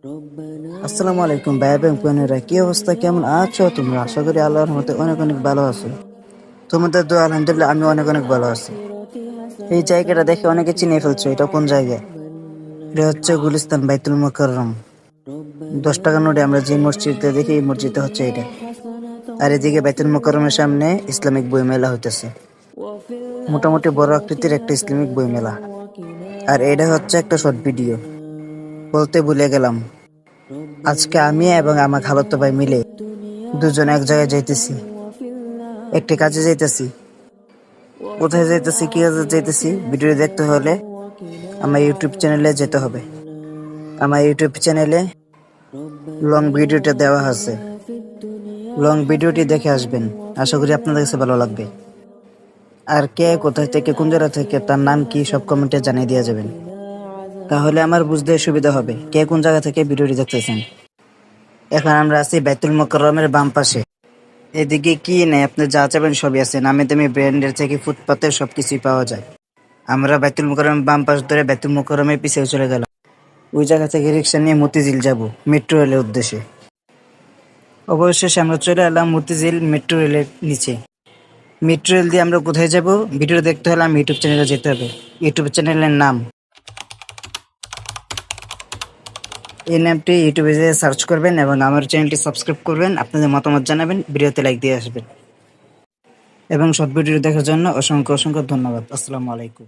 আসসালামু আলাইকুম ভাই এবং বোনেরা, কি অবস্থা, কেমন আছো তোমরা? আশা করি আল্লাহর রহমতে অনেক অনেক ভালো আছো। তোমাদের দোয়া আলহামদুলিল্লাহ আমি অনেক অনেক ভালো আছি। এই জায়গাটা দেখে অনেকে চিনে ফেলছো, এটা কোন জায়গা? এটা হচ্ছে গুলিস্তান বাইতুল মুকাররম। 10 টাকা নোটে আমরা যে মসজিদে দেখি এই মসজিদটা হচ্ছে এটা। আর এদিকে বাইতুল মুকাররমের সামনে ইসলামিক বই মেলা হইতেছে। মোটামুটি বড় আকৃতির একটা ইসলামিক বই মেলা। আর এটা হচ্ছে একটা শর্ট ভিডিও। বলতে ভুলে গেলাম, আজকে আমি এবং আমার খালাতো ভাই মিলে দুজন এক জায়গায় যাইতেছি, একটি কাজে যাইতেছি। কোথায় যাইতেছি, কি কাজে যাইতেছি, ভিডিও দেখতে হলে আমার ইউটিউব চ্যানেলে যেতে হবে। আমার ইউটিউব চ্যানেলে লং ভিডিওটা দেওয়া আছে, লং ভিডিওটি দেখে আসবেন। আশা করি আপনাদের কাছে ভালো লাগবে। আর কে কোথায় থেকে, কোন জায়গা থেকে, তার নাম কি, সব কমেন্টে জানিয়ে দেওয়া যাবেন। তাহলে আমার বুঝতে সুবিধা হবে কে কোন জায়গা থেকে ভিডিওটি দেখতেছেন। এখন আমরা আছি বাইতুল মুকাররমের বাম পাশে। এদিকে কি নেই, আপনি যা চাবেন সবই আছে, নামি দামি ব্র্যান্ডের থেকে ফুটপাতের সবকিছুই পাওয়া যায়। আমরা বাইতুল মুকাররম বাম পাশ ধরে বাইতুল মুকাররমের পিছিয়ে চলে গেলাম। ওই জায়গা থেকে রিক্সা নিয়ে মতিঝিল যাব মেট্রো রেলের উদ্দেশ্যে। অবশেষে আমরা চলে এলাম মতিঝিল মেট্রো রেলের নিচে। মেট্রো রেল দিয়ে আমরা কোথায় যাব, ভিডিও দেখতে হলে আমি ইউটিউব চ্যানেলে যেতে হবে। ইউটিউব চ্যানেলের নাম, এই নামটি ইউটিউবে যেয়ে সার্চ করবেন এবং আমার চ্যানেলটি সাবস্ক্রাইব করবেন। আপনাদের মতামত জানাবেন, ভিডিওতে লাইক দিয়ে আসবেন। এবং শর্ট ভিডিও দেখার জন্য অসংখ্য অসংখ্য ধন্যবাদ। আসসালামু আলাইকুম।